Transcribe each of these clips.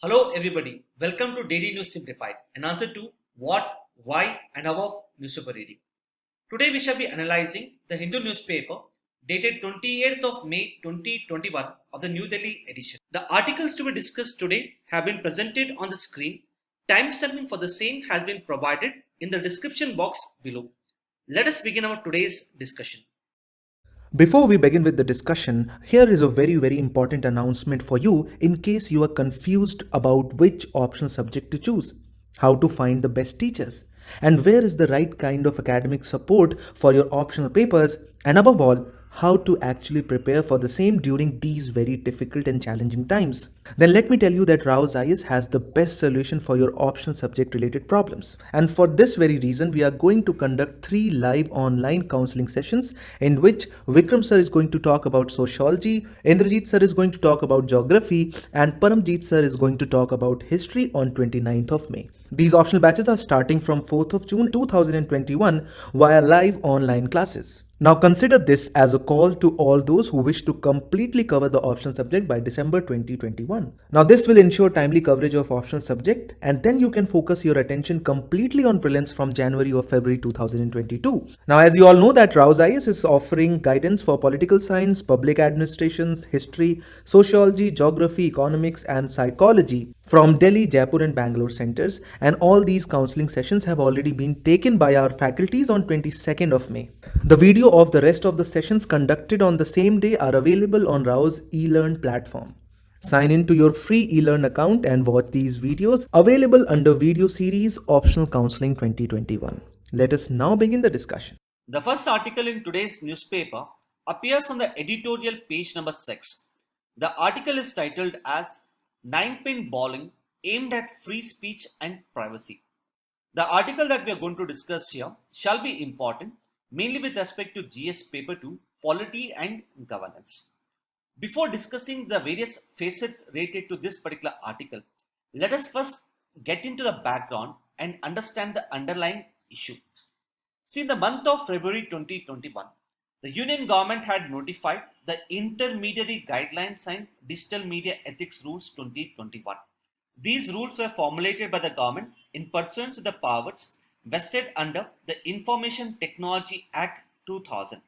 Hello everybody, welcome to Daily News Simplified, an answer to what, why and how of newspaper reading. Today we shall be analyzing the Hindu newspaper dated 28th of May 2021 of the New Delhi edition. The articles to be discussed today have been presented on the screen. Timestamping for the same has been provided in the description box below. Let us begin our today's discussion. Before we begin with the discussion, here is a very important announcement for you in case you are confused about which optional subject to choose, how to find the best teachers, and where is the right kind of academic support for your optional papers, and above all, how to actually prepare for the same during these very difficult and challenging times. Then let me tell you that RAU'S IAS has the best solution for your optional subject related problems. And for this very reason, we are going to conduct 3 live online counseling sessions in which Vikram sir is going to talk about sociology, Indrajit sir is going to talk about geography, and Paramjeet sir is going to talk about history on 29th of May. These optional batches are starting from 4th of June 2021 via live online classes. Now consider this as a call to all those who wish to completely cover the optional subject by December 2021. Now this will ensure timely coverage of optional subject, and then you can focus your attention completely on prelims from January or February 2022. Now as you all know that RAU'S IAS is offering guidance for political science, public administrations, history, sociology, geography, economics and psychology from Delhi, Jaipur and Bangalore centers, and all these counseling sessions have already been taken by our faculties on 22nd of May. The video of the rest of the sessions conducted on the same day are available on RAU'S ELEARN platform. Sign in to your free ELEARN account and watch these videos available under video series Optional Counseling 2021. Let us now begin the discussion. The first article in today's newspaper appears on the editorial page number 6. The article is titled as 9-pin bowling aimed at free speech and privacy. The article that we are going to discuss here shall be important mainly with respect to GS Paper 2, Polity and Governance. Before discussing the various facets related to this particular article, let us first get into the background and understand the underlying issue. See, in the month of February 2021, the Union Government had notified the Intermediary Guidelines and Digital Media Ethics Rules 2021. These rules were formulated by the government in pursuance of the powers vested under the Information Technology Act 2000.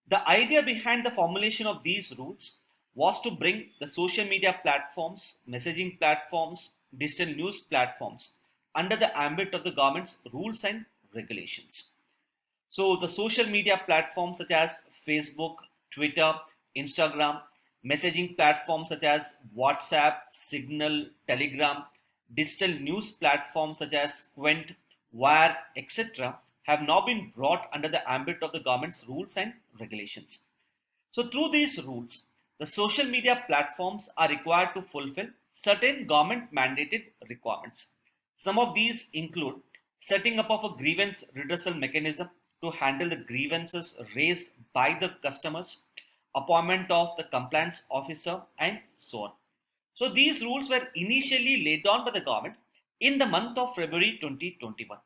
The idea behind the formulation of these rules was to bring the social media platforms, messaging platforms, digital news platforms under the ambit of the government's rules and regulations. So the social media platforms such as Facebook, Twitter, Instagram, messaging platforms such as WhatsApp, Signal, Telegram, digital news platforms such as Quint, Wire, etc. have now been brought under the ambit of the government's rules and regulations. So through these rules, the social media platforms are required to fulfill certain government mandated requirements. Some of these include setting up of a grievance redressal mechanism to handle the grievances raised by the customers, appointment of the compliance officer and so on. So these rules were initially laid down by the government in the month of February 2021.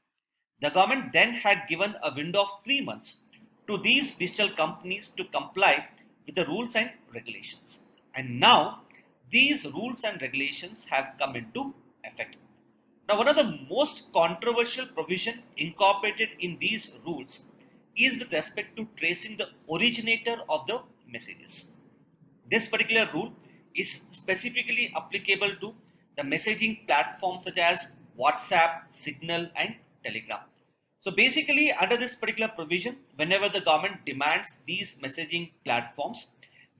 The government then had given a window of 3 months to these digital companies to comply with the rules and regulations. And now these rules and regulations have come into effect. Now, one of the most controversial provision incorporated in these rules is with respect to tracing the originator of the messages. This particular rule is specifically applicable to the messaging platforms such as WhatsApp, Signal and Telegram. So basically under this particular provision, whenever the government demands these messaging platforms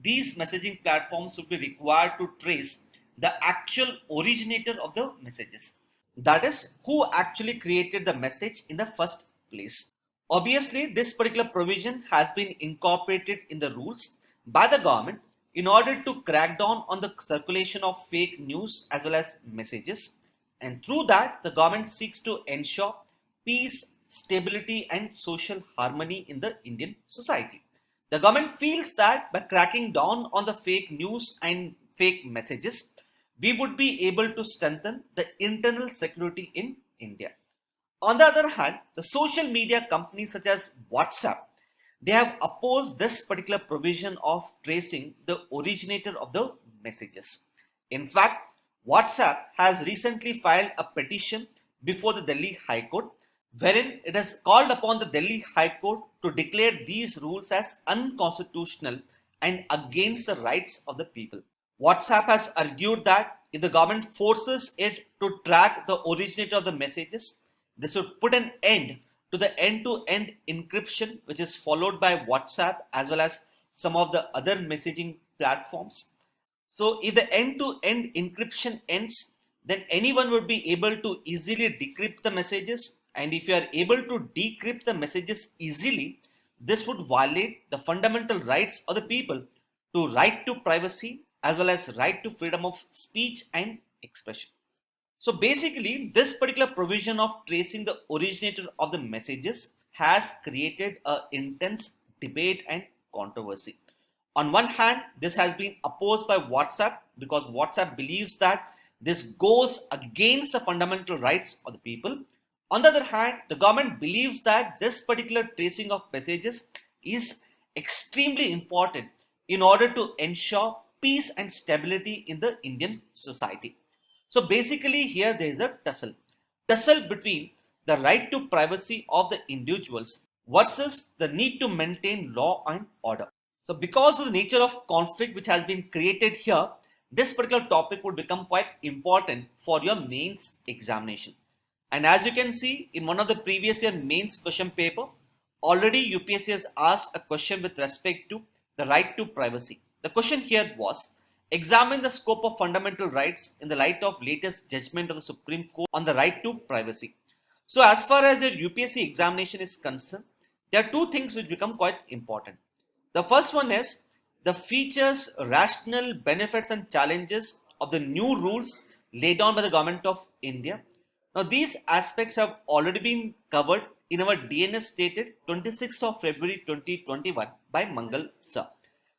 will be required to trace the actual originator of the messages. That is, who actually created the message in the first place. Obviously, this particular provision has been incorporated in the rules by the government in order to crack down on the circulation of fake news as well as messages. And through that, the government seeks to ensure peace, stability and social harmony in the Indian society. The government feels that by cracking down on the fake news and fake messages, we would be able to strengthen the internal security in India. On the other hand, the social media companies such as WhatsApp, they have opposed this particular provision of tracing the originator of the messages. In fact, WhatsApp has recently filed a petition before the Delhi High Court, wherein it has called upon the Delhi High Court to declare these rules as unconstitutional and against the rights of the people. WhatsApp has argued that if the government forces it to track the originator of the messages, this would put an end to the end-to-end encryption which is followed by WhatsApp as well as some of the other messaging platforms. So if the end-to-end encryption ends, then anyone would be able to easily decrypt the messages, and if you are able to decrypt the messages easily, this would violate the fundamental rights of the people to right to privacy as well as right to freedom of speech and expression. So basically, this particular provision of tracing the originator of the messages has created an intense debate and controversy. On one hand, this has been opposed by WhatsApp because WhatsApp believes that this goes against the fundamental rights of the people. On the other hand, the government believes that this particular tracing of messages is extremely important in order to ensure peace and stability in the Indian society. So basically here there is a tussle between the right to privacy of the individuals versus the need to maintain law and order. So because of the nature of conflict which has been created here, this particular topic would become quite important for your mains examination. And as you can see in one of the previous year mains question paper, already UPSC has asked a question with respect to the right to privacy. The question here was, examine the scope of fundamental rights in the light of latest judgment of the Supreme Court on the right to privacy. So as far as your UPSC examination is concerned, there are two things which become quite important. The first one is the features, rationale, benefits and challenges of the new rules laid down by the government of India. Now these aspects have already been covered in our DNS dated 26th of February 2021 by Mangal Sir.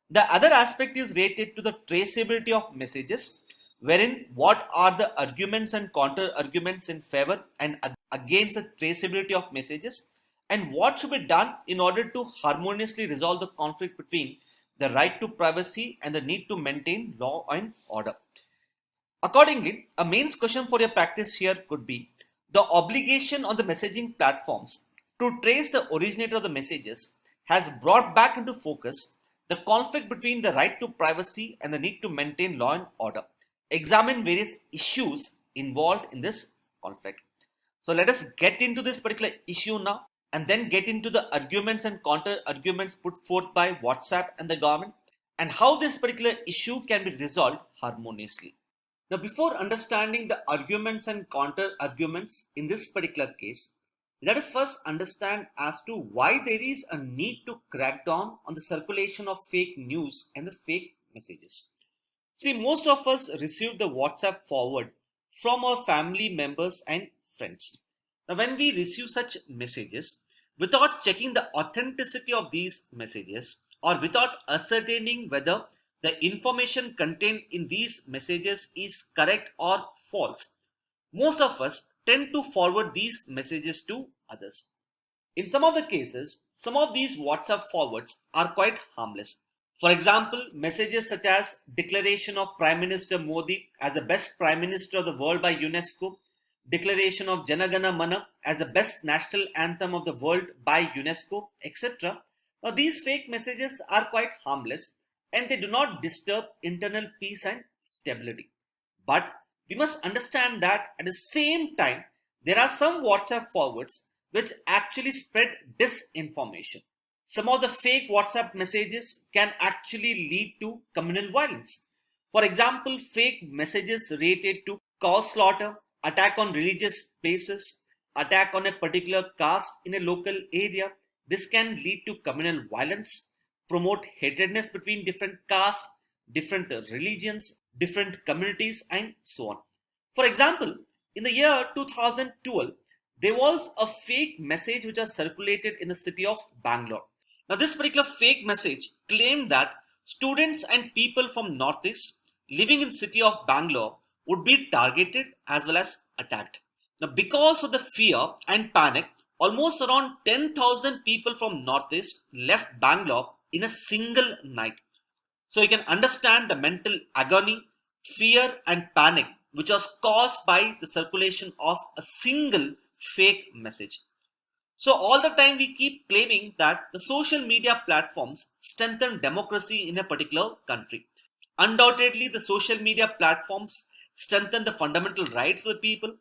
The other aspect is related to the traceability of messages, wherein what are the arguments and counter arguments in favor and against the traceability of messages, and what should be done in order to harmoniously resolve the conflict between the right to privacy and the need to maintain law and order. Accordingly, a mains question for your practice here could be the obligation on the messaging platforms to trace the originator of the messages has brought back into focus the conflict between the right to privacy and the need to maintain law and order. Examine various issues involved in this conflict. So let us get into this particular issue now and then get into the arguments and counter arguments put forth by WhatsApp and the government and how this particular issue can be resolved harmoniously. Now, before understanding the arguments and counter arguments in this particular case, let us first understand as to why there is a need to crack down on the circulation of fake news and the fake messages. See, most of us receive the WhatsApp forward from our family members and friends. Now, when we receive such messages, without checking the authenticity of these messages or without ascertaining whether the information contained in these messages is correct or false, most of us tend to forward these messages to others. In some of the cases, some of these WhatsApp forwards are quite harmless. For example, messages such as declaration of Prime Minister Modi as the best Prime Minister of the world by UNESCO, declaration of Jana Gana Mana as the best national anthem of the world by UNESCO, etc. Now these fake messages are quite harmless and they do not disturb internal peace and stability. But we must understand that at the same time, there are some WhatsApp forwards which actually spread disinformation. Some of the fake WhatsApp messages can actually lead to communal violence. For example, fake messages related to cow slaughter, attack on religious places, attack on a particular caste in a local area. This can lead to communal violence, promote hatredness between different castes, different religions, different communities, and so on. For example, in the year 2012, there was a fake message which was circulated in the city of Bangalore. Now, this particular fake message claimed that students and people from Northeast living in the city of Bangalore would be targeted as well as attacked. Now, because of the fear and panic almost around 10,000 people from Northeast left Bangalore in a single night. So you can understand the mental agony, fear and panic which was caused by the circulation of a single fake message. So all the time we keep claiming that the social media platforms strengthen democracy in a particular country. Undoubtedly, the social media platforms strengthen the fundamental rights of the people.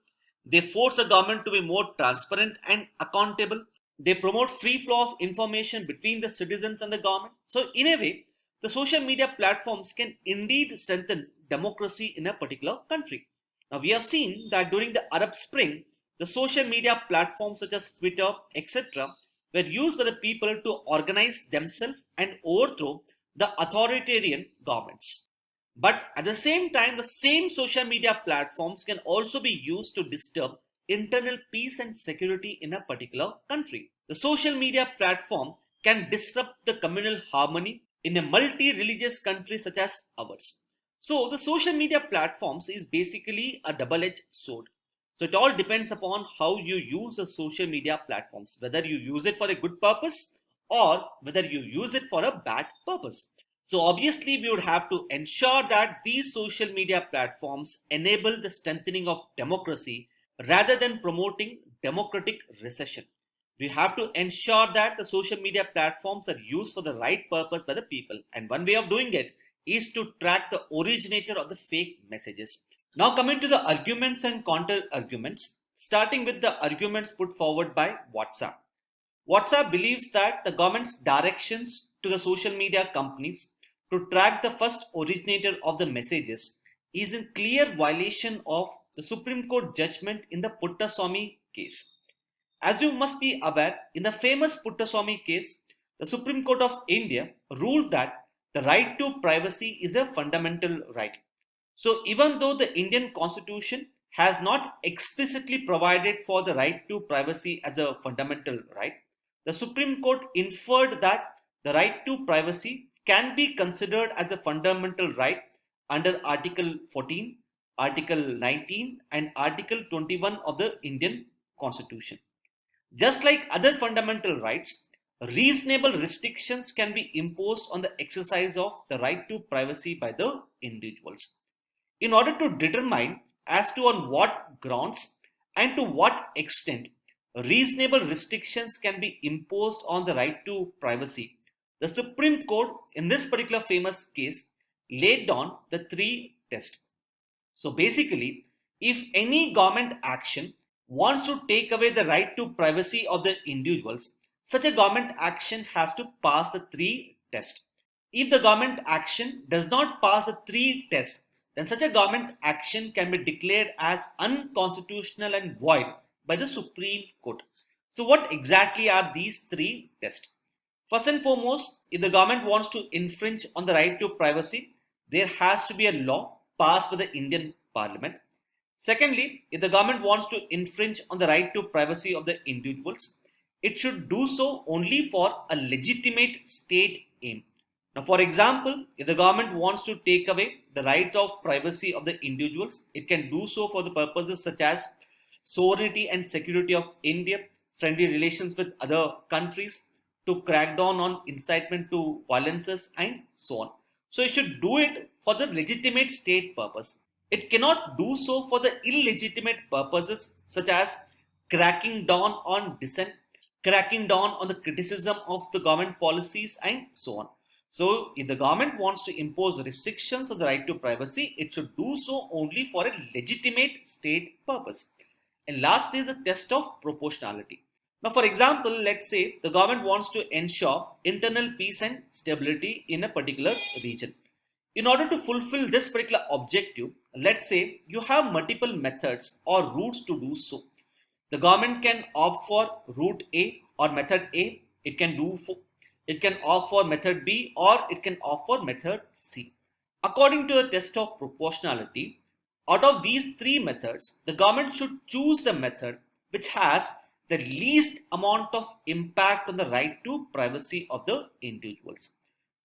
They force the government to be more transparent and accountable. They promote free flow of information between the citizens and the government. So in a way, the social media platforms can indeed strengthen democracy in a particular country. Now we have seen that during the Arab Spring, the social media platforms such as Twitter, etc., were used by the people to organize themselves and overthrow the authoritarian governments. But at the same time, the same social media platforms can also be used to disturb internal peace and security in a particular country. The social media platform can disrupt the communal harmony in a multi-religious country such as ours. So the social media platforms is basically a double-edged sword. So it all depends upon how you use the social media platforms, whether you use it for a good purpose or whether you use it for a bad purpose. So obviously we would have to ensure that these social media platforms enable the strengthening of democracy rather than promoting democratic recession. We have to ensure that the social media platforms are used for the right purpose by the people. And one way of doing it is to track the originator of the fake messages. Now coming to the arguments and counter arguments, starting with the arguments put forward by WhatsApp. WhatsApp believes that the government's directions to the social media companies to track the first originator of the messages is in clear violation of the Supreme Court judgment in the Puttaswamy case. As you must be aware, in the famous Puttaswamy case, the Supreme Court of India ruled that the right to privacy is a fundamental right. So even though the Indian Constitution has not explicitly provided for the right to privacy as a fundamental right, the Supreme Court inferred that the right to privacy can be considered as a fundamental right under Article 14, Article 19 and Article 21 of the Indian Constitution. Just like other fundamental rights, reasonable restrictions can be imposed on the exercise of the right to privacy by the individuals. In order to determine as to on what grounds and to what extent reasonable restrictions can be imposed on the right to privacy, the Supreme Court in this particular famous case laid down the three tests. So basically, if any government action wants to take away the right to privacy of the individuals, such a government action has to pass the three tests. If the government action does not pass the three tests, then such a government action can be declared as unconstitutional and void by the Supreme Court. So what exactly are these three tests? First and foremost, if the government wants to infringe on the right to privacy, there has to be a law passed by the Indian Parliament. Secondly, if the government wants to infringe on the right to privacy of the individuals, it should do so only for a legitimate state aim. Now, for example, if the government wants to take away the right of privacy of the individuals, it can do so for the purposes such as sovereignty and security of India, friendly relations with other countries, to crack down on incitement to violences and so on. So it should do it for the legitimate state purpose. It cannot do so for the illegitimate purposes such as cracking down on dissent, cracking down on the criticism of the government policies and so on. So if the government wants to impose restrictions on the right to privacy, it should do so only for a legitimate state purpose. And last is a test of proportionality. Now, for example, let's say the government wants to ensure internal peace and stability in a particular region. In order to fulfill this particular objective, let's say you have multiple methods or routes to do so. The government can opt for route A or method A. It can opt for method B or it can opt for method C. According to the test of proportionality, out of these three methods, the government should choose the method which has the least amount of impact on the right to privacy of the individuals.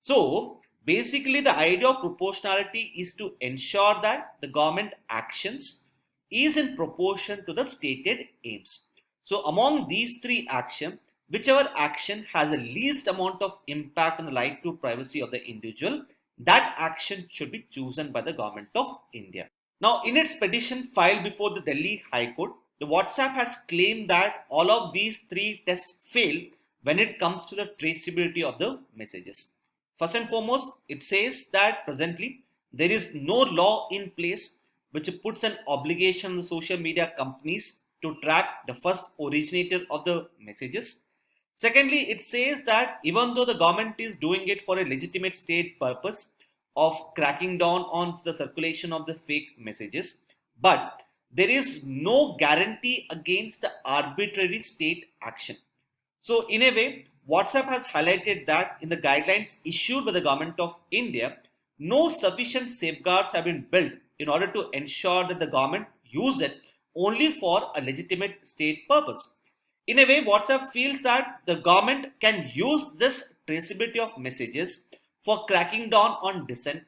So basically the idea of proportionality is to ensure that the government actions is in proportion to the stated aims. So among these three actions, whichever action has the least amount of impact on the right to privacy of the individual, that action should be chosen by the government of India. Now, in its petition filed before the Delhi High Court, the WhatsApp has claimed that all of these three tests fail when it comes to the traceability of the messages. First and foremost, it says that presently there is no law in place which puts an obligation on the social media companies to track the first originator of the messages. Secondly, it says that even though the government is doing it for a legitimate state purpose of cracking down on the circulation of the fake messages, but there is no guarantee against the arbitrary state action. So, in a way, WhatsApp has highlighted that in the guidelines issued by the government of India, no sufficient safeguards have been built in order to ensure that the government use it only for a legitimate state purpose. In a way, WhatsApp feels that the government can use this traceability of messages for cracking down on dissent,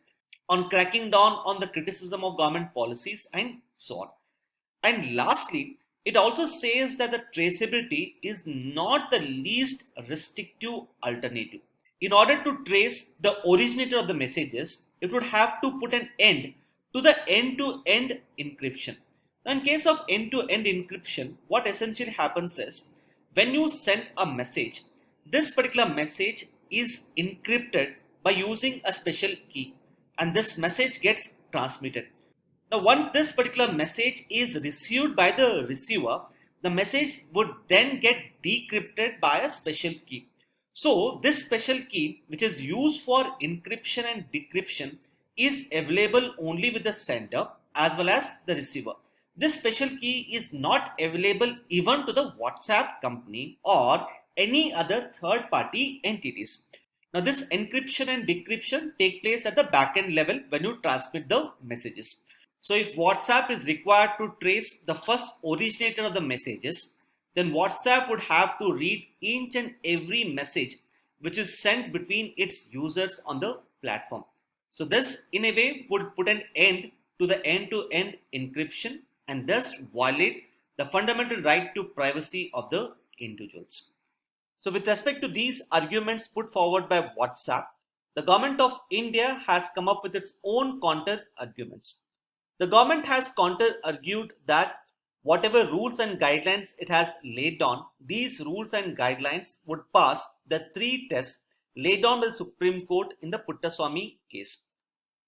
on cracking down on the criticism of government policies, and so on. And lastly, it also says that the traceability is not the least restrictive alternative. In order to trace the originator of the messages, it would have to put an end to the end-to-end encryption. Now, in case of end-to-end encryption, what essentially happens is when you send a message, this particular message is encrypted by using a special key, and this message gets transmitted. Now, once this particular message is received by the receiver, the message would then get decrypted by a special key. So, this special key, which is used for encryption and decryption, is available only with the sender as well as the receiver. This special key is not available even to the WhatsApp company or any other third-party entities. Now, this encryption and decryption take place at the backend level when you transmit the messages. So if WhatsApp is required to trace the first originator of the messages, then WhatsApp would have to read each and every message which is sent between its users on the platform. So this in a way would put an end to the end-to-end encryption and thus violate the fundamental right to privacy of the individuals. So with respect to these arguments put forward by WhatsApp, the government of India has come up with its own counter arguments. The government has counter-argued that whatever rules and guidelines it has laid down, these rules and guidelines would pass the three tests laid down by the Supreme Court in the Puttaswamy case.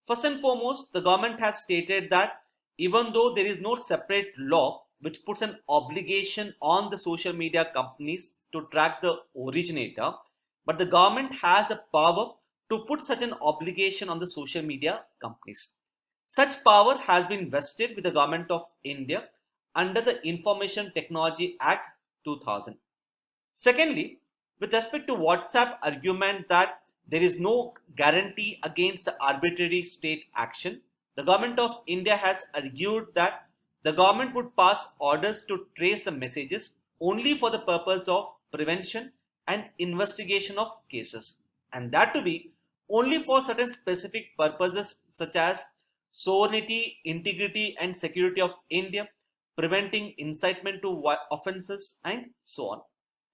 First and foremost, the government has stated that even though there is no separate law which puts an obligation on the social media companies to track the originator, but the government has a power to put such an obligation on the social media companies. Such power has been vested with the government of India under the Information Technology Act 2000. Secondly, with respect to WhatsApp argument that there is no guarantee against the arbitrary state action, the government of India has argued that the government would pass orders to trace the messages only for the purpose of prevention and investigation of cases, and that to be only for certain specific purposes such as sovereignty, integrity and security of India, preventing incitement to offences and so on.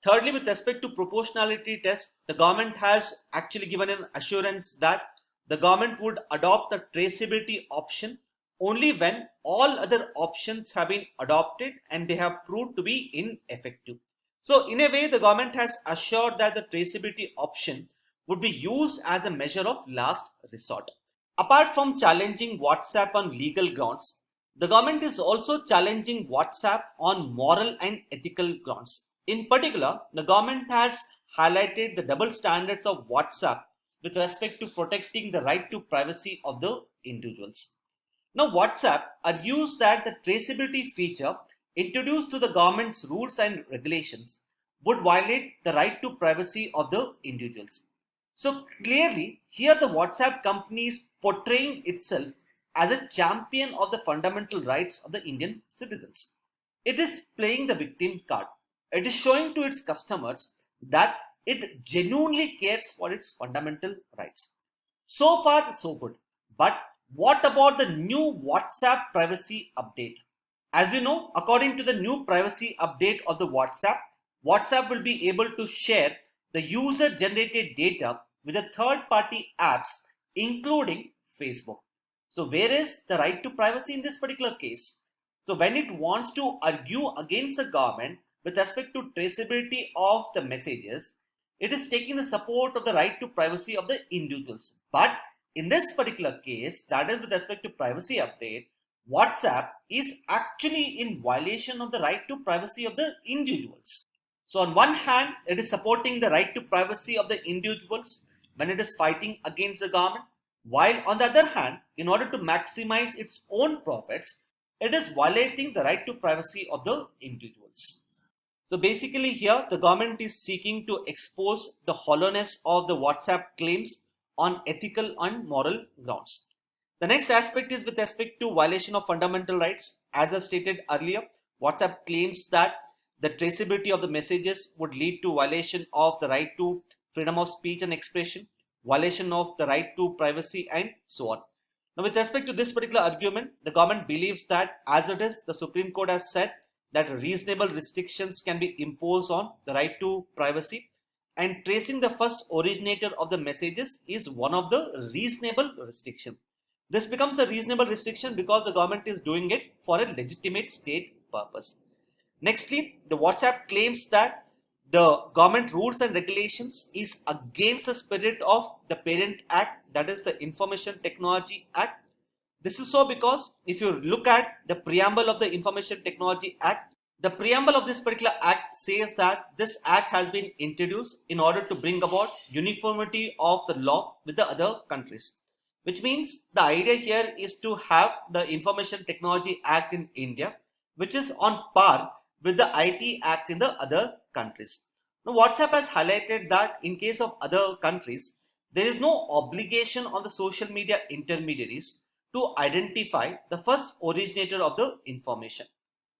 Thirdly, with respect to proportionality test, the government has actually given an assurance that the government would adopt the traceability option only when all other options have been adopted and they have proved to be ineffective. So in a way, the government has assured that the traceability option would be used as a measure of last resort. Apart from challenging WhatsApp on legal grounds, the government is also challenging WhatsApp on moral and ethical grounds. In particular, the government has highlighted the double standards of WhatsApp with respect to protecting the right to privacy of the individuals. Now, WhatsApp argues that the traceability feature introduced to the government's rules and regulations would violate the right to privacy of the individuals. So clearly, here the WhatsApp company is portraying itself as a champion of the fundamental rights of the Indian citizens. It is playing the victim card. It is showing to its customers that it genuinely cares for its fundamental rights. So far, so good. But what about the new WhatsApp privacy update? As you know, according to the new privacy update of the WhatsApp, WhatsApp will be able to share the user generated data with the third party apps, including Facebook. So where is the right to privacy in this particular case? So when it wants to argue against the government with respect to traceability of the messages, it is taking the support of the right to privacy of the individuals. But in this particular case, that is with respect to privacy update, WhatsApp is actually in violation of the right to privacy of the individuals. So on one hand, it is supporting the right to privacy of the individuals when it is fighting against the government, while on the other hand, in order to maximize its own profits, it is violating the right to privacy of the individuals. So basically here, the government is seeking to expose the hollowness of the WhatsApp claims on ethical and moral grounds. The next aspect is with respect to violation of fundamental rights. As I stated earlier, WhatsApp claims that the traceability of the messages would lead to violation of the right to freedom of speech and expression, violation of the right to privacy, and so on. Now, with respect to this particular argument, the government believes that as it is, the Supreme Court has said that reasonable restrictions can be imposed on the right to privacy, and tracing the first originator of the messages is one of the reasonable restrictions. This becomes a reasonable restriction because the government is doing it for a legitimate state purpose. Nextly, the WhatsApp claims that the government rules and regulations is against the spirit of the Parent Act, that is the Information Technology Act. This is so because if you look at the preamble of the Information Technology Act, the preamble of this particular act says that this act has been introduced in order to bring about uniformity of the law with the other countries. Which means the idea here is to have the Information Technology Act in India, which is on par with the IT Act in the other countries. Now, WhatsApp has highlighted that in case of other countries, there is no obligation on the social media intermediaries to identify the first originator of the information.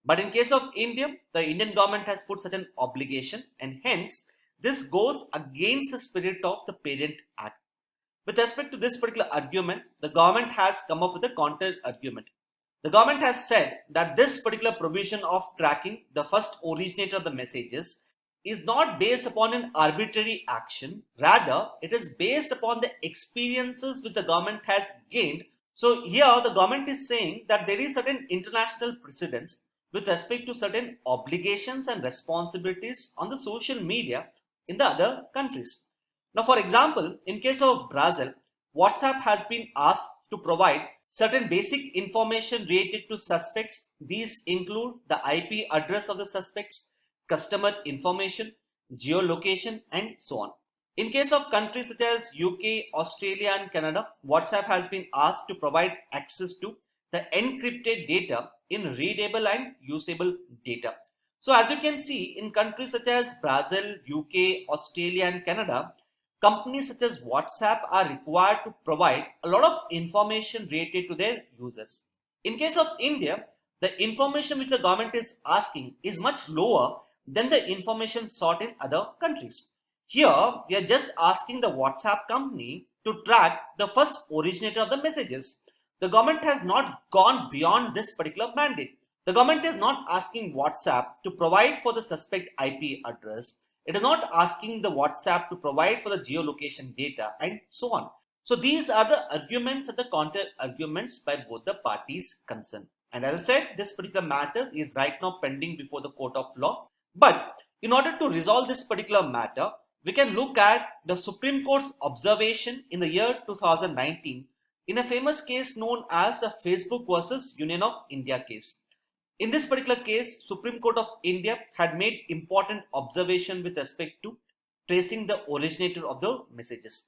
But in case of India, the Indian government has put such an obligation, and hence this goes against the spirit of the Parent Act. With respect to this particular argument, the government has come up with a counter argument. The government has said that this particular provision of tracking the first originator of the messages is not based upon an arbitrary action. Rather, it is based upon the experiences which the government has gained. So here the government is saying that there is certain international precedence with respect to certain obligations and responsibilities on the social media in the other countries. Now, for example, in case of Brazil, WhatsApp has been asked to provide certain basic information related to suspects. These include the IP address of the suspects, customer information, geolocation, and so on. In case of countries such as UK, Australia, and Canada, WhatsApp has been asked to provide access to the encrypted data in readable and usable data. So as you can see, in countries such as Brazil, UK, Australia, and Canada, companies such as WhatsApp are required to provide a lot of information related to their users. In case of India, the information which the government is asking is much lower than the information sought in other countries. Here, we are just asking the WhatsApp company to track the first originator of the messages. The government has not gone beyond this particular mandate. The government is not asking WhatsApp to provide for the suspect IP address. It is not asking the WhatsApp to provide for the geolocation data and so on. So these are the arguments and the counter arguments by both the parties concerned. And as I said, this particular matter is right now pending before the court of law. But in order to resolve this particular matter, we can look at the Supreme Court's observation in the year 2019 in a famous case known as the Facebook versus Union of India case. In this particular case, Supreme Court of India had made important observation with respect to tracing the originator of the messages.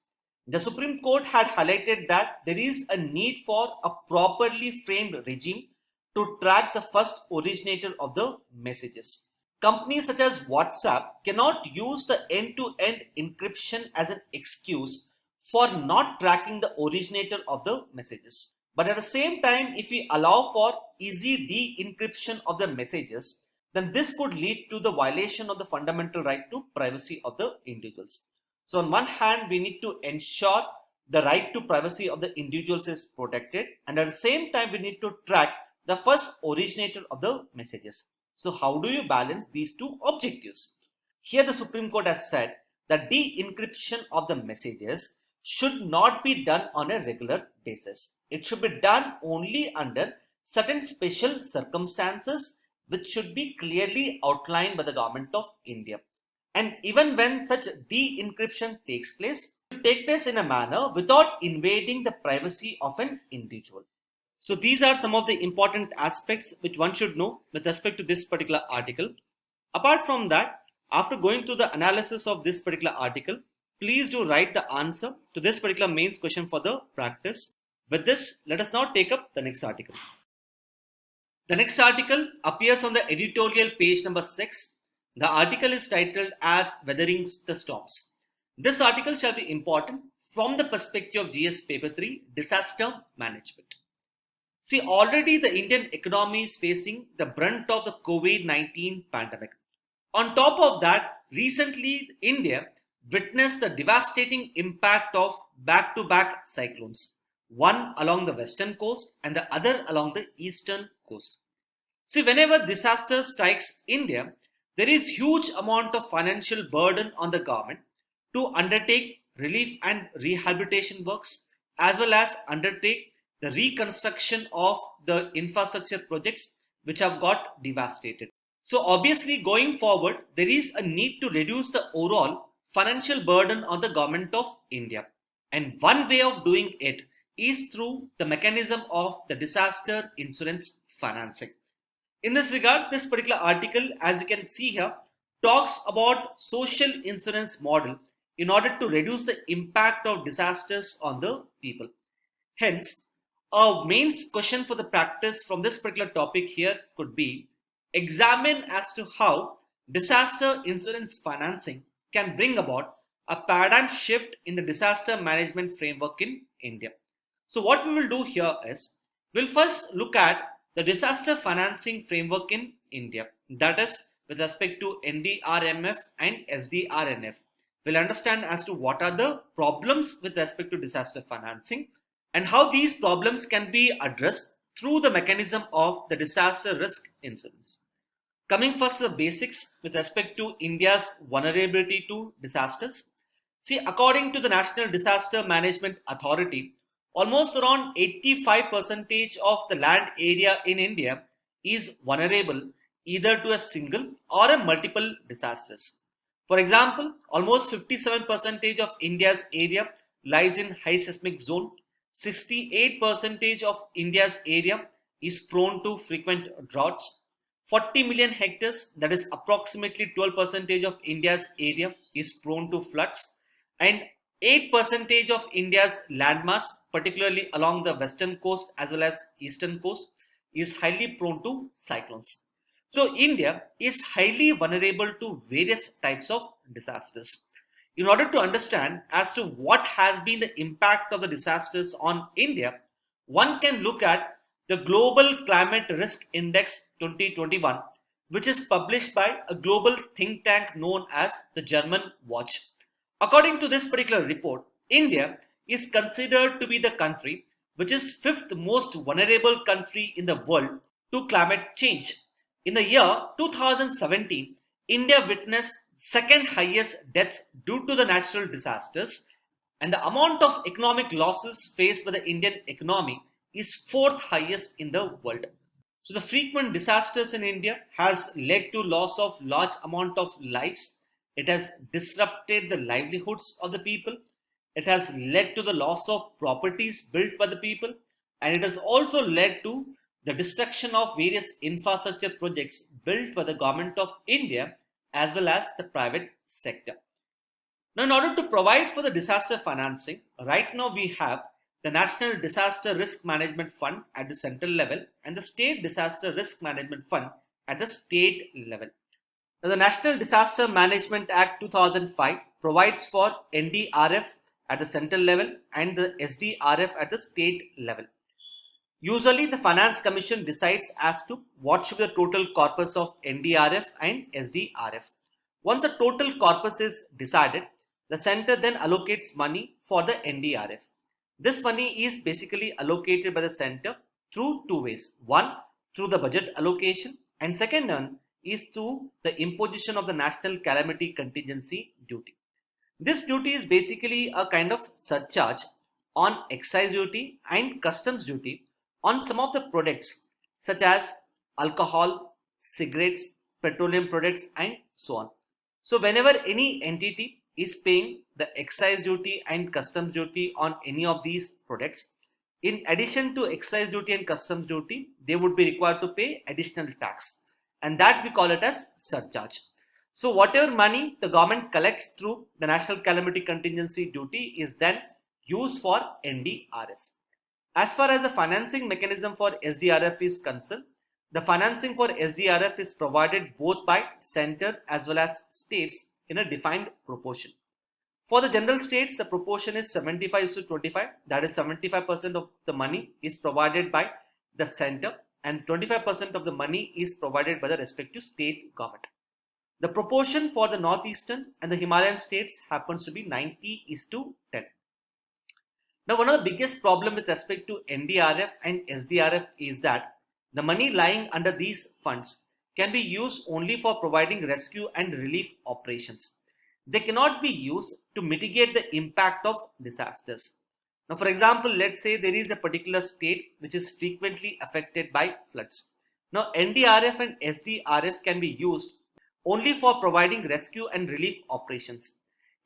The Supreme Court had highlighted that there is a need for a properly framed regime to track the first originator of the messages. Companies such as WhatsApp cannot use the end-to-end encryption as an excuse for not tracking the originator of the messages. But at the same time, if we allow for easy de-encryption of the messages, then this could lead to the violation of the fundamental right to privacy of the individuals. So on one hand, we need to ensure the right to privacy of the individuals is protected, and at the same time, we need to track the first originator of the messages. So how do you balance these two objectives? Here the Supreme Court has said that de-encryption of the messages should not be done on a regular basis. It should be done only under certain special circumstances which should be clearly outlined by the government of India. And even when such de-encryption takes place, it should take place in a manner without invading the privacy of an individual. So these are some of the important aspects which one should know with respect to this particular article. Apart from that, after going through the analysis of this particular article, please do write the answer to this particular mains question for the practice. With this, let us now take up the next article. The next article appears on the editorial page number 6. The article is titled as Weathering the Storms. This article shall be important from the perspective of GS Paper 3, Disaster Management. See, already the Indian economy is facing the brunt of the COVID-19 pandemic. On top of that, recently India witnessed the devastating impact of back-to-back cyclones, one along the western coast and the other along the eastern coast. See, whenever disaster strikes India, there is huge amount of financial burden on the government to undertake relief and rehabilitation works, as well as undertake the reconstruction of the infrastructure projects which have got devastated. So obviously going forward, there is a need to reduce the overall financial burden on the government of India. And one way of doing it is through the mechanism of the disaster insurance financing. In this regard, this particular article, as you can see here, talks about social insurance model in order to reduce the impact of disasters on the people. Hence, our main question for the practice from this particular topic here could be, examine as to how disaster insurance financing can bring about a paradigm shift in the disaster management framework in India. So what we will do here is, we'll first look at the disaster financing framework in India, that is with respect to NDRMF and SDRNF. We'll understand as to what are the problems with respect to disaster financing and how these problems can be addressed through the mechanism of the disaster risk insurance. Coming first to the basics with respect to India's vulnerability to disasters. See, according to the National Disaster Management Authority, almost around 85% of the land area in India is vulnerable either to a single or a multiple disasters. For example, almost 57% of India's area lies in high seismic zone. 68% of India's area is prone to frequent droughts. 40 million hectares, that is approximately 12% of India's area, is prone to floods, and 8% of India's landmass, particularly along the western coast as well as eastern coast, is highly prone to cyclones. So India is highly vulnerable to various types of disasters. In order to understand as to what has been the impact of the disasters on India, one can look at the Global Climate Risk Index 2021, which is published by a global think tank known as the German Watch. According to this particular report, India is considered to be the country which is fifth most vulnerable country in the world to climate change. In the year 2017, India witnessed second highest deaths due to the natural disasters, and the amount of economic losses faced by the Indian economy is fourth highest in the world. So the frequent disasters in India has led to loss of large amount of lives. It has disrupted the livelihoods of the people. It has led to the loss of properties built by the people, and it has also led to the destruction of various infrastructure projects built by the government of India as well as the private sector. Now, in order to provide for the disaster financing, right now we have the National Disaster Risk Management Fund at the central level and the State Disaster Risk Management Fund at the state level. Now, the National Disaster Management Act 2005 provides for NDRF at the central level and the SDRF at the state level. Usually, the Finance Commission decides as to what should be the total corpus of NDRF and SDRF. Once the total corpus is decided, the center then allocates money for the NDRF. This money is basically allocated by the center through two ways. One, through the budget allocation, and second one is through the imposition of the National Calamity Contingency Duty. This duty is basically a kind of surcharge on excise duty and customs duty on some of the products such as alcohol, cigarettes, petroleum products, and so on. So whenever any entity is paying the excise duty and customs duty on any of these products, in addition to excise duty and customs duty, they would be required to pay additional tax, and that we call it as surcharge. So whatever money the government collects through the National Calamity Contingency Duty is then used for NDRF. As far as the financing mechanism for SDRF is concerned, the financing for SDRF is provided both by center as well as states in a defined proportion. For the general states, the proportion is 75:25. That is 75% of the money is provided by the center and 25% of the money is provided by the respective state government. The proportion for the northeastern and the Himalayan states happens to be 90:10. Now, one of the biggest problem with respect to NDRF and SDRF is that the money lying under these funds can be used only for providing rescue and relief operations. They cannot be used to mitigate the impact of disasters. Now, for example, let's say there is a particular state which is frequently affected by floods. Now, NDRF and SDRF can be used only for providing rescue and relief operations.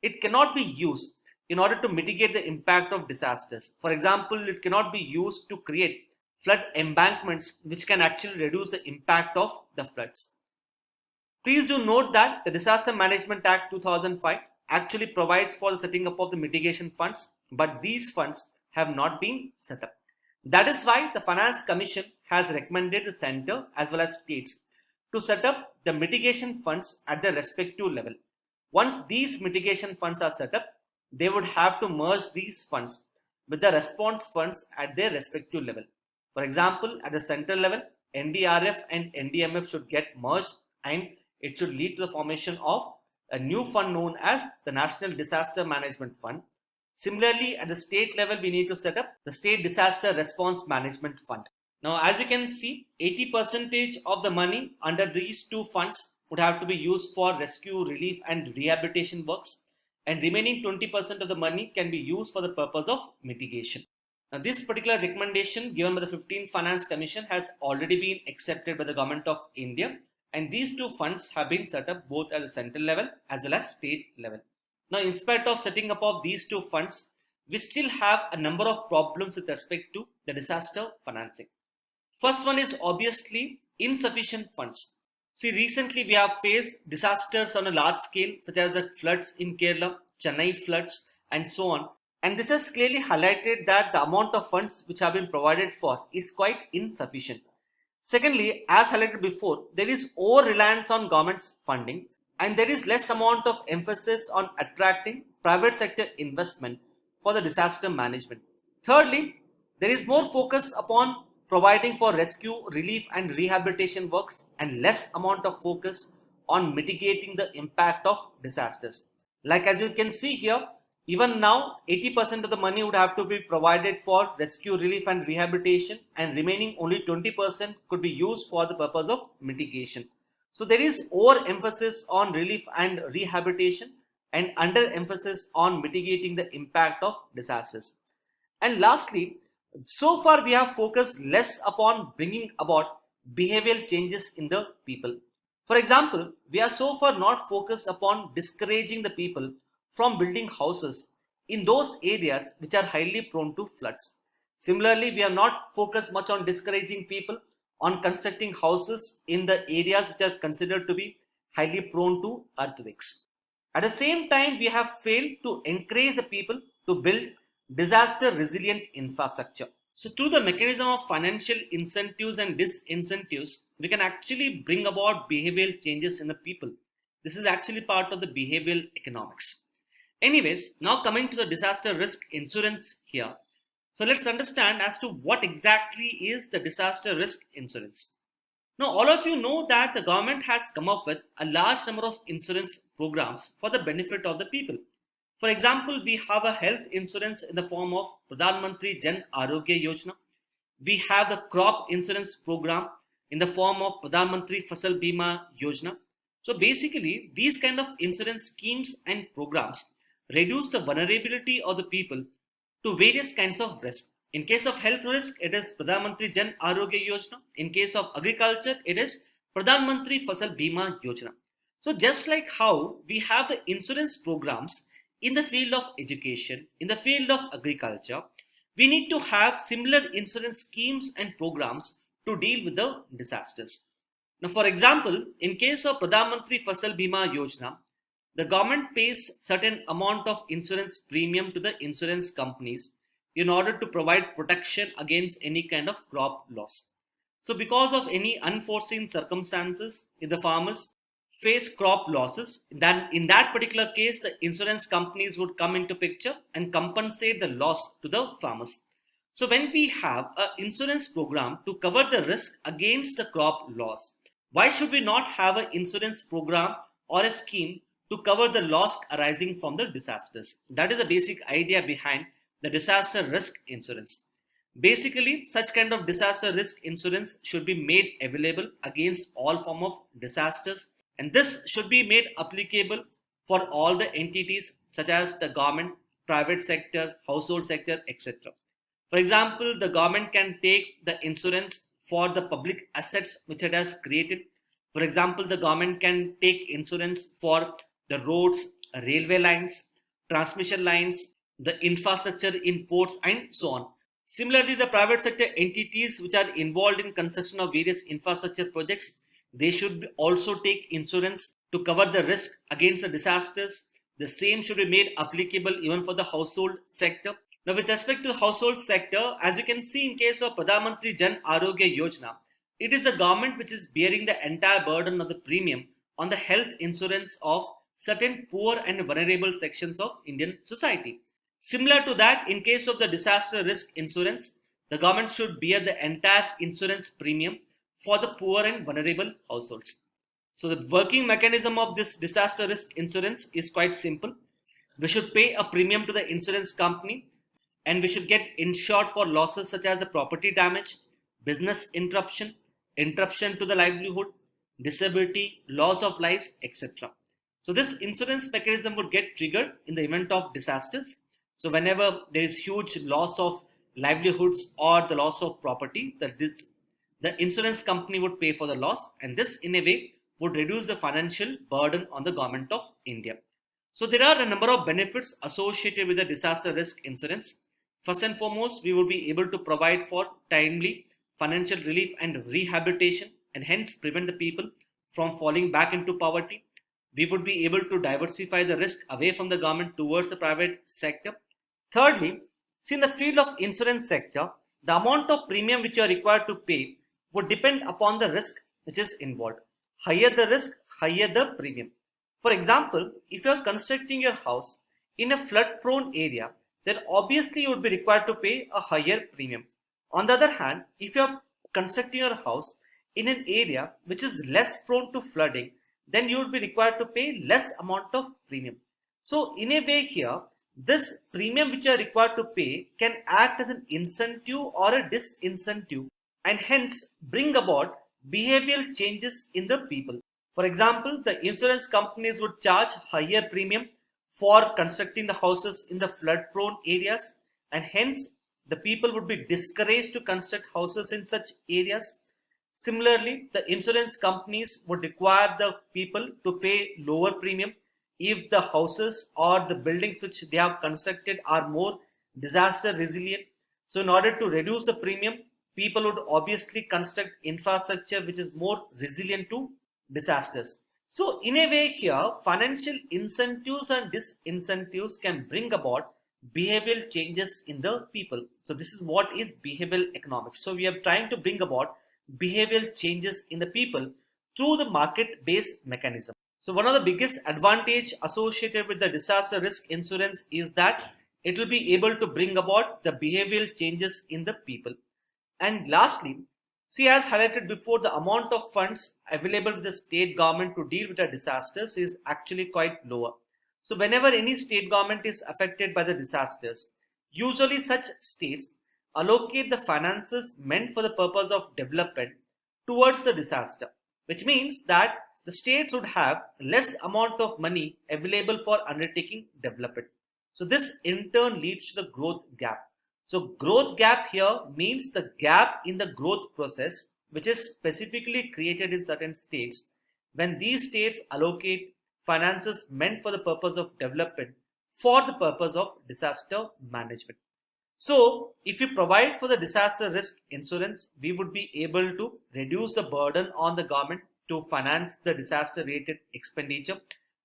It cannot be used in order to mitigate the impact of disasters. For example, it cannot be used to create flood embankments which can actually reduce the impact of the floods. Please do note that the Disaster Management Act 2005 actually provides for the setting up of the mitigation funds, but these funds have not been set up. That is why the Finance Commission has recommended the center as well as states to set up the mitigation funds at the respective level. Once these mitigation funds are set up, they would have to merge these funds with the response funds at their respective level. For example, at the center level, NDRF and NDMF should get merged and it should lead to the formation of a new fund known as the National Disaster Management Fund. Similarly, at the state level, we need to set up the State Disaster Response Management Fund. Now, as you can see, 80% of the money under these two funds would have to be used for rescue, relief and rehabilitation works, and remaining 20% of the money can be used for the purpose of mitigation. Now, this particular recommendation given by the 15th Finance Commission has already been accepted by the Government of India, and these two funds have been set up both at the central level as well as state level. Now, in spite of setting up of these two funds, we still have a number of problems with respect to the disaster financing. First one is obviously insufficient funds. See, recently we have faced disasters on a large scale such as the floods in Kerala, Chennai floods and so on. And this has clearly highlighted that the amount of funds which have been provided for is quite insufficient. Secondly, as highlighted before, there is over-reliance on government's funding and there is less amount of emphasis on attracting private sector investment for the disaster management. Thirdly, there is more focus upon providing for rescue, relief and rehabilitation works and less amount of focus on mitigating the impact of disasters. Like as you can see here, even now 80% of the money would have to be provided for rescue, relief and rehabilitation, and remaining only 20% could be used for the purpose of mitigation. So there is over emphasis on relief and rehabilitation and under emphasis on mitigating the impact of disasters. And lastly, so far we have focused less upon bringing about behavioral changes in the people. For example, we are so far not focused upon discouraging the people from building houses in those areas which are highly prone to floods. Similarly, we have not focused much on discouraging people on constructing houses in the areas which are considered to be highly prone to earthquakes. At the same time, we have failed to encourage the people to build disaster resilient infrastructure. So through the mechanism of financial incentives and disincentives, we can actually bring about behavioral changes in the people. This is actually part of the behavioral economics. Anyways, now coming to the disaster risk insurance here. So let's understand as to what exactly is the disaster risk insurance. Now, all of you know that the government has come up with a large number of insurance programs for the benefit of the people. For example, we have a health insurance in the form of Pradhan Mantri Jan Arogya Yojana. We have the crop insurance program in the form of Pradhan Mantri Fasal Bima Yojana. So basically, these kind of insurance schemes and programs reduce the vulnerability of the people to various kinds of risk. In case of health risk, it is Pradhan Mantri Jan Arogya Yojana. In case of agriculture, it is Pradhan Mantri Fasal Bima Yojana. So just like how we have the insurance programs in the field of education, in the field of agriculture, we need to have similar insurance schemes and programs to deal with the disasters. Now, for example, in case of Pradhan Mantri Fasal Bima Yojana, the government pays certain amount of insurance premium to the insurance companies in order to provide protection against any kind of crop loss. So because of any unforeseen circumstances, if the farmers face crop losses, then in that particular case, the insurance companies would come into picture and compensate the loss to the farmers. So when we have an insurance program to cover the risk against the crop loss, why should we not have an insurance program or a scheme to cover the loss arising from the disasters? That is the basic idea behind the disaster risk insurance. Basically, such kind of disaster risk insurance should be made available against all form of disasters, and this should be made applicable for all the entities such as the government, private sector, household sector, etc. For example, the government can take the insurance for the public assets which it has created. For example, the government can take insurance for the roads, railway lines, transmission lines, the infrastructure in ports, and so on. Similarly, the private sector entities which are involved in construction of various infrastructure projects, they should also take insurance to cover the risk against the disasters. The same should be made applicable even for the household sector. Now, with respect to the household sector, as you can see in case of Pradhan Mantri Jan Arogya Yojana, it is the government which is bearing the entire burden of the premium on the health insurance of certain poor and vulnerable sections of Indian society. Similar to that, in case of the disaster risk insurance, the government should bear the entire insurance premium for the poor and vulnerable households. So the working mechanism of this disaster risk insurance is quite simple. We should pay a premium to the insurance company, and we should get insured for losses such as the property damage, business interruption, interruption to the livelihood, disability, loss of lives, etc. So this insurance mechanism would get triggered in the event of disasters. So whenever there is huge loss of livelihoods or the loss of property, the insurance company would pay for the loss, and this in a way would reduce the financial burden on the government of India. So there are a number of benefits associated with the disaster risk insurance. First and foremost, we will be able to provide for timely financial relief and rehabilitation, and hence prevent the people from falling back into poverty. We would be able to diversify the risk away from the government towards the private sector. Thirdly, see, in the field of insurance sector, the amount of premium which you are required to pay would depend upon the risk which is involved. Higher the risk, higher the premium. For example, if you are constructing your house in a flood prone area, then obviously you would be required to pay a higher premium. On the other hand, if you are constructing your house in an area which is less prone to flooding, then you would be required to pay less amount of premium. So in a way here, this premium which you are required to pay can act as an incentive or a disincentive, and hence bring about behavioral changes in the people. For example, the insurance companies would charge higher premium for constructing the houses in the flood prone areas, and hence the people would be discouraged to construct houses in such areas. Similarly, the insurance companies would require the people to pay lower premium if the houses or the buildings which they have constructed are more disaster resilient. So in order to reduce the premium, people would obviously construct infrastructure which is more resilient to disasters. So in a way here, financial incentives and disincentives can bring about behavioral changes in the people. So this is what is behavioral economics. So we are trying to bring about behavioral changes in the people through the market-based mechanism. So one of the biggest advantage associated with the disaster risk insurance is that it will be able to bring about the behavioral changes in the people. And lastly, see, as highlighted before, the amount of funds available with the state government to deal with the disasters is actually quite lower. So whenever any state government is affected by the disasters, usually such states allocate the finances meant for the purpose of development towards the disaster, which means that the states would have less amount of money available for undertaking development. So this in turn leads to the growth gap. So growth gap here means the gap in the growth process which is specifically created in certain states when these states allocate finances meant for the purpose of development for the purpose of disaster management. So, if we provide for the disaster risk insurance, we would be able to reduce the burden on the government to finance the disaster related expenditure.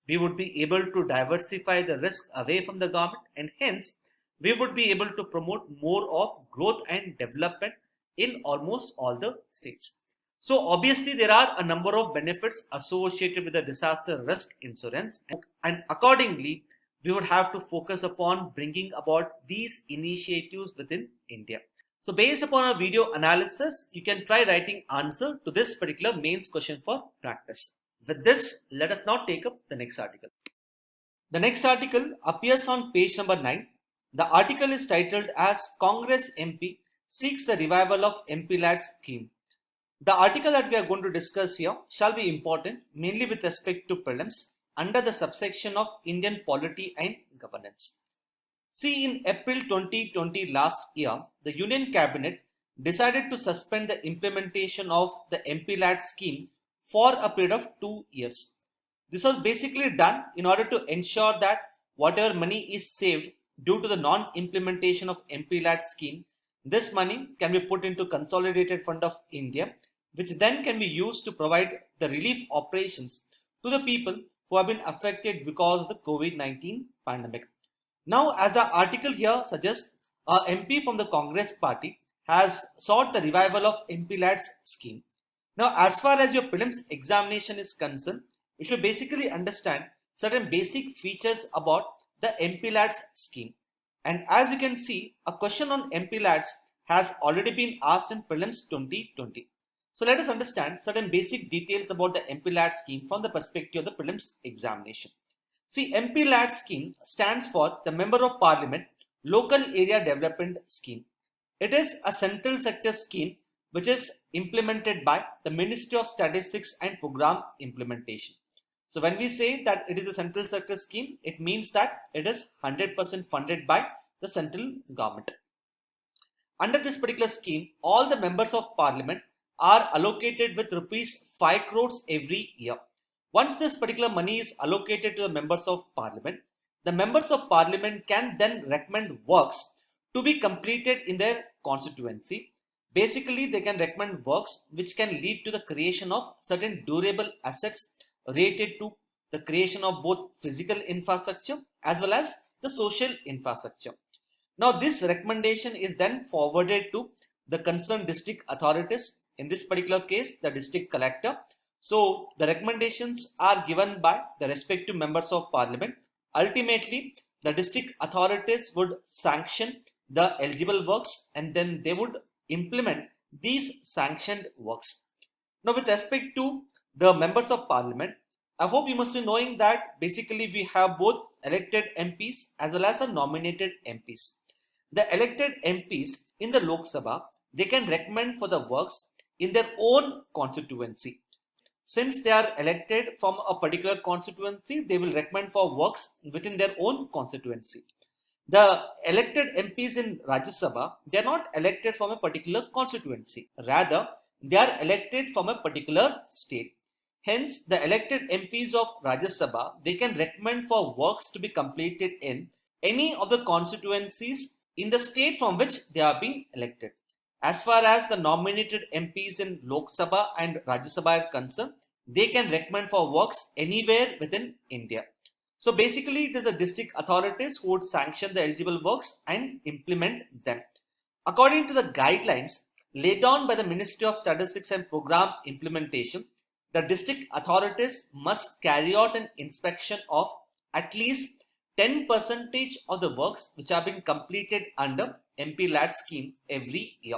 We would be able to diversify the risk away from the government, and hence we would be able to promote more of growth and development in almost all the states. So obviously there are a number of benefits associated with the disaster risk insurance, and accordingly we would have to focus upon bringing about these initiatives within India. So based upon our video analysis, you can try writing answer to this particular mains question for practice. With this, let us now take up the next article. The next article appears on page number 9. The article is titled as Congress MP seeks the revival of MPLADS scheme. The article that we are going to discuss here shall be important mainly with respect to prelims under the subsection of Indian Polity and Governance. See, in April 2020 last year, the Union Cabinet decided to suspend the implementation of the MPLADS scheme for a period of 2 years. This was basically done in order to ensure that whatever money is saved due to the non-implementation of MPLADS scheme, this money can be put into Consolidated Fund of India, which then can be used to provide the relief operations to the people who have been affected because of the COVID-19 pandemic. Now, as our article here suggests, a MP from the Congress party has sought the revival of MPLADS scheme. Now, as far as your prelims examination is concerned, you should basically understand certain basic features about the MPLADS scheme. And as you can see, a question on MPLADS has already been asked in prelims 2020. So let us understand certain basic details about the MPLADS scheme from the perspective of the prelims examination. See, MPLADS scheme stands for the Member of Parliament Local Area Development Scheme. It is a central sector scheme which is implemented by the Ministry of Statistics and Program Implementation. So when we say that it is a central sector scheme, it means that it is 100% funded by the central government. Under this particular scheme, all the members of parliament are allocated with rupees 5 crores every year. Once this particular money is allocated to the members of parliament, the members of parliament can then recommend works to be completed in their constituency. Basically, they can recommend works which can lead to the creation of certain durable assets related to the creation of both physical infrastructure as well as the social infrastructure. Now, this recommendation is then forwarded to the concerned district authorities, in this particular case, the district collector. So, the recommendations are given by the respective members of parliament. Ultimately, the district authorities would sanction the eligible works and then they would implement these sanctioned works. Now, with respect to the members of parliament, I hope you must be knowing that basically we have both elected MPs as well as the nominated MPs. The elected MPs in the Lok Sabha, they can recommend for the works in their own constituency. Since they are elected from a particular constituency, they will recommend for works within their own constituency. The elected MPs in Rajya Sabha, they are not elected from a particular constituency. Rather, they are elected from a particular state. Hence, the elected MPs of Rajya Sabha, they can recommend for works to be completed in any of the constituencies in the state from which they are being elected. As far as the nominated MPs in Lok Sabha and Rajya Sabha are concerned, they can recommend for works anywhere within India. So basically, it is the district authorities who would sanction the eligible works and implement them. According to the guidelines laid down by the Ministry of Statistics and Program Implementation, the district authorities must carry out an inspection of at least 10% of the works which are being completed under MPLADS scheme every year.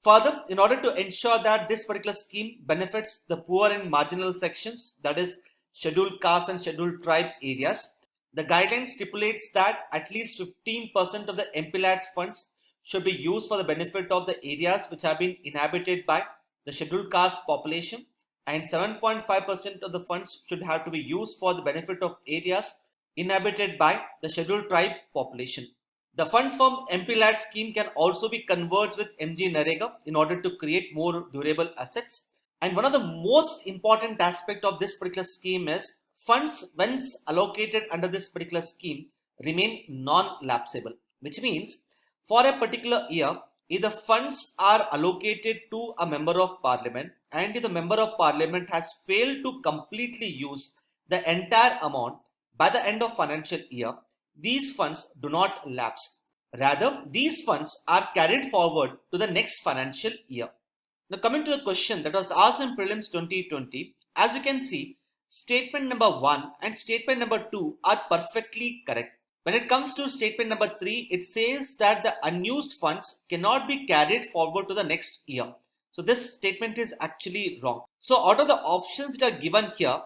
Further, in order to ensure that this particular scheme benefits the poor and marginal sections, that is scheduled caste and scheduled tribe areas, the guideline stipulates that at least 15% of the MPLADS funds should be used for the benefit of the areas which have been inhabited by the scheduled caste population, and 7.5% of the funds should have to be used for the benefit of areas inhabited by the scheduled tribe population. The funds from MPLADS scheme can also be converged with MG Narega in order to create more durable assets. And one of the most important aspects of this particular scheme is funds once allocated under this particular scheme remain non-lapsable, which means for a particular year, if the funds are allocated to a member of parliament and if the member of parliament has failed to completely use the entire amount by the end of financial year, these funds do not lapse. Rather, these funds are carried forward to the next financial year. Now, coming to the question that was asked in prelims 2020, as you can see, statement number 1 and statement number 2 are perfectly correct. When it comes to statement number 3, it says that the unused funds cannot be carried forward to the next year. So this statement is actually wrong. So out of the options which are given here,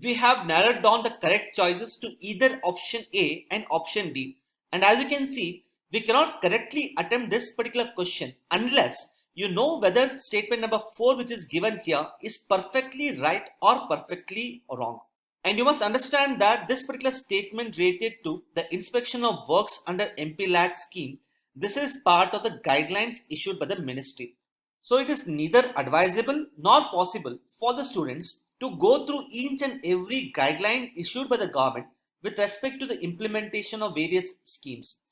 we have narrowed down the correct choices to either option A and option D. And as you can see, we cannot correctly attempt this particular question unless you know whether statement number 4 which is given here is perfectly right or perfectly wrong. And you must understand that this particular statement related to the inspection of works under MPLADS scheme, this is part of the guidelines issued by the ministry. So it is neither advisable nor possible for the students to go through each and every guideline issued by the government with respect to the implementation of various schemes.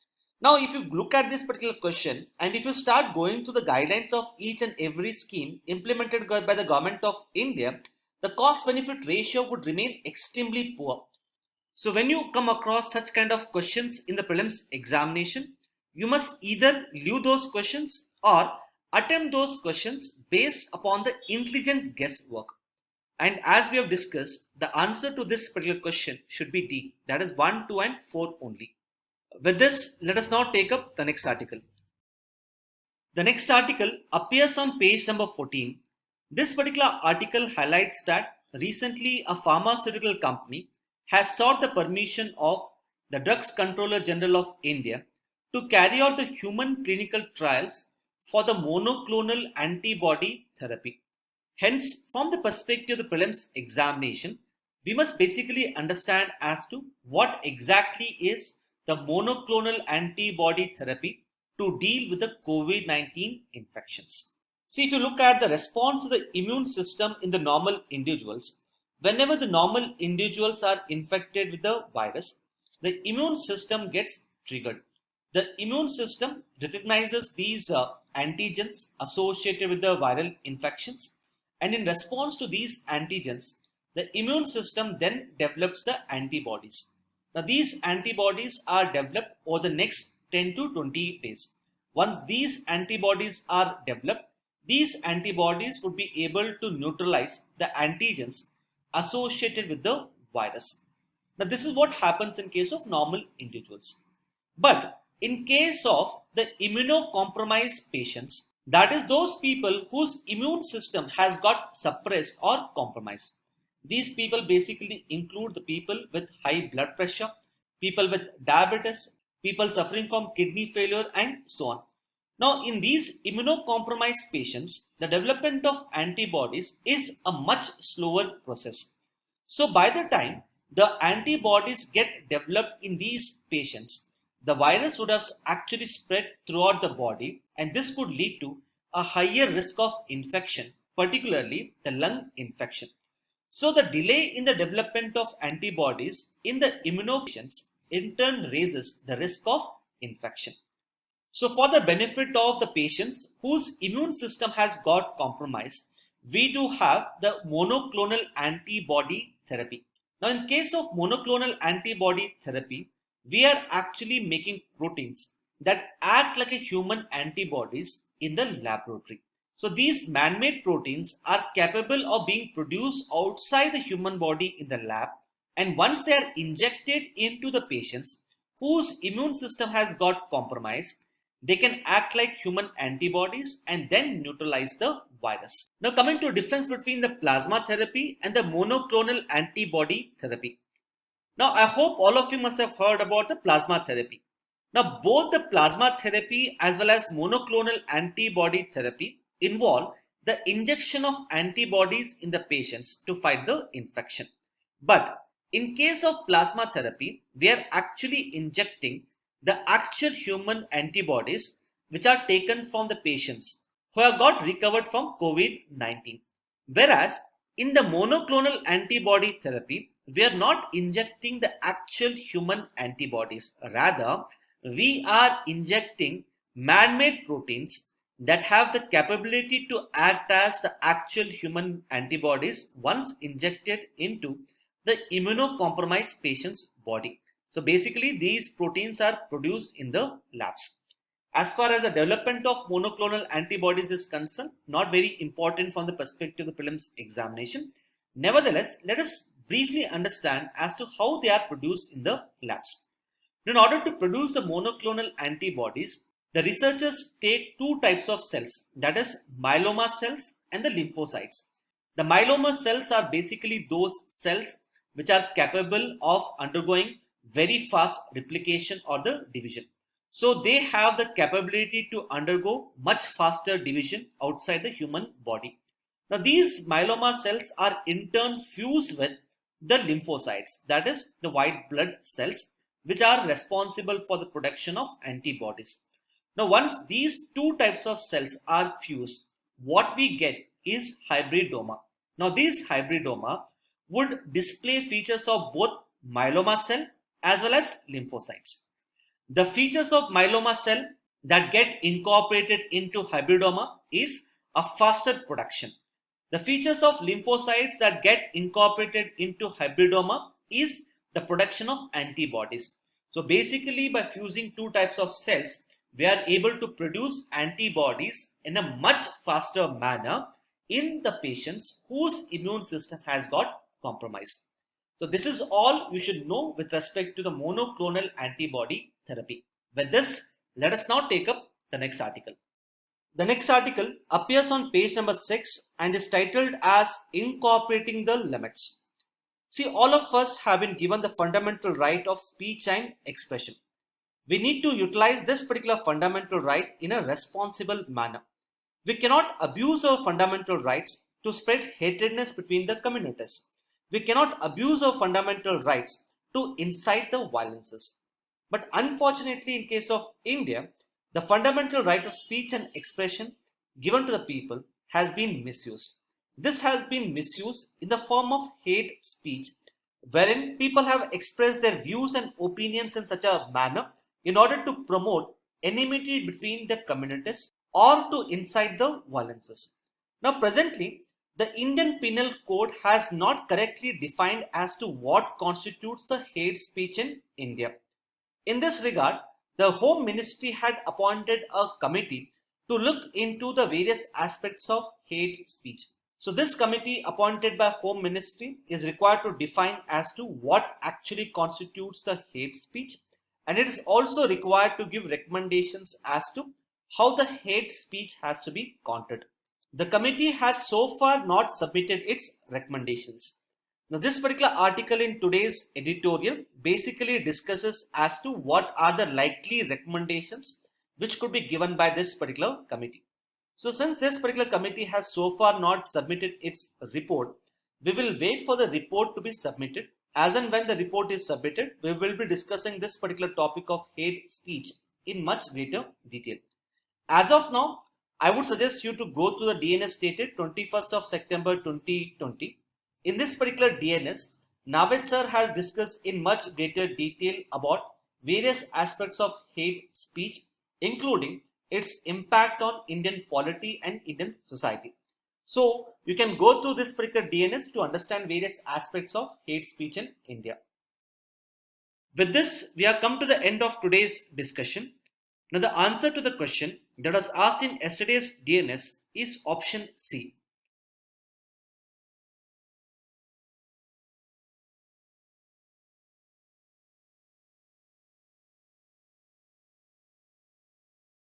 Now, if you look at this particular question and if you start going through the guidelines of each and every scheme implemented by the government of India, the cost benefit ratio would remain extremely poor. So when you come across such kind of questions in the prelims examination, you must either leave those questions or attempt those questions based upon the intelligent guesswork. And as we have discussed, the answer to this particular question should be D, that is 1, 2 and 4 only. With this, let us now take up the next article. The next article appears on page number 14. This particular article highlights that recently a pharmaceutical company has sought the permission of the Drugs Controller General of India to carry out the human clinical trials for the monoclonal antibody therapy. Hence, from the perspective of the prelims examination, we must basically understand as to what exactly is the monoclonal antibody therapy to deal with the COVID-19 infections. See, if you look at the response to the immune system in the normal individuals, whenever the normal individuals are infected with the virus, the immune system gets triggered. The immune system recognizes these antigens associated with the viral infections, and in response to these antigens, the immune system then develops the antibodies. Now, these antibodies are developed over the next 10 to 20 days. Once these antibodies are developed, these antibodies would be able to neutralize the antigens associated with the virus. Now, this is what happens in case of normal individuals. But in case of the immunocompromised patients, that is those people whose immune system has got suppressed or compromised. These people basically include the people with high blood pressure, people with diabetes, people suffering from kidney failure, and so on. Now, in these immunocompromised patients, the development of antibodies is a much slower process. So, by the time the antibodies get developed in these patients, the virus would have actually spread throughout the body, and this could lead to a higher risk of infection, particularly the lung infection. So the delay in the development of antibodies in the immunopatients in turn raises the risk of infection. So for the benefit of the patients whose immune system has got compromised, we do have the monoclonal antibody therapy. Now in case of monoclonal antibody therapy, we are actually making proteins that act like a human antibodies in the laboratory. So these man-made proteins are capable of being produced outside the human body in the lab, and once they are injected into the patients whose immune system has got compromised, they can act like human antibodies and then neutralize the virus. Now coming to a difference between the plasma therapy and the monoclonal antibody therapy. Now I hope all of you must have heard about the plasma therapy. Now both the plasma therapy as well as monoclonal antibody therapy involve the injection of antibodies in the patients to fight the infection. But in case of plasma therapy, we are actually injecting the actual human antibodies which are taken from the patients who have got recovered from COVID-19. Whereas in the monoclonal antibody therapy, we are not injecting the actual human antibodies. Rather, we are injecting man-made proteins that have the capability to act as the actual human antibodies once injected into the immunocompromised patient's body. So basically, these proteins are produced in the labs. As far as the development of monoclonal antibodies is concerned, not very important from the perspective of the prelims examination. Nevertheless, let us briefly understand as to how they are produced in the labs. In order to produce the monoclonal antibodies, the researchers take two types of cells, that is myeloma cells and the lymphocytes. The myeloma cells are basically those cells which are capable of undergoing very fast replication or the division. So they have the capability to undergo much faster division outside the human body. Now these myeloma cells are in turn fused with the lymphocytes, that is the white blood cells, which are responsible for the production of antibodies. Now once these two types of cells are fused, what we get is hybridoma. Now these hybridoma would display features of both myeloma cell as well as lymphocytes. The features of myeloma cell that get incorporated into hybridoma is a faster production. The features of lymphocytes that get incorporated into hybridoma is the production of antibodies. So basically, by fusing two types of cells, we are able to produce antibodies in a much faster manner in the patients whose immune system has got compromised. So this is all you should know with respect to the monoclonal antibody therapy. With this, let us now take up the next article. The next article appears on page number 6 and is titled as Incorporating the Limits. See, all of us have been given the fundamental right of speech and expression. We need to utilize this particular fundamental right in a responsible manner. We cannot abuse our fundamental rights to spread hatredness between the communities. We cannot abuse our fundamental rights to incite the violences. But unfortunately, in case of India, the fundamental right of speech and expression given to the people has been misused. This has been misused in the form of hate speech, wherein people have expressed their views and opinions in such a manner in order to promote enmity between the communities or to incite the violences. Now presently, the Indian Penal Code has not correctly defined as to what constitutes the hate speech in India. In this regard, the Home Ministry had appointed a committee to look into the various aspects of hate speech. So this committee appointed by Home Ministry is required to define as to what actually constitutes the hate speech, and it is also required to give recommendations as to how the hate speech has to be countered. The committee has so far not submitted its recommendations. Now this particular article in today's editorial basically discusses as to what are the likely recommendations which could be given by this particular committee. So since this particular committee has so far not submitted its report, we will wait for the report to be submitted. As and when the report is submitted, we will be discussing this particular topic of hate speech in much greater detail. As of now, I would suggest you to go to the DNS dated 21st of September 2020. In this particular DNS, Navid sir has discussed in much greater detail about various aspects of hate speech, including its impact on Indian polity and Indian society. So you can go through this particular DNS to understand various aspects of hate speech in India. With this, we have come to the end of today's discussion. Now the answer to the question that was asked in yesterday's DNS is option C.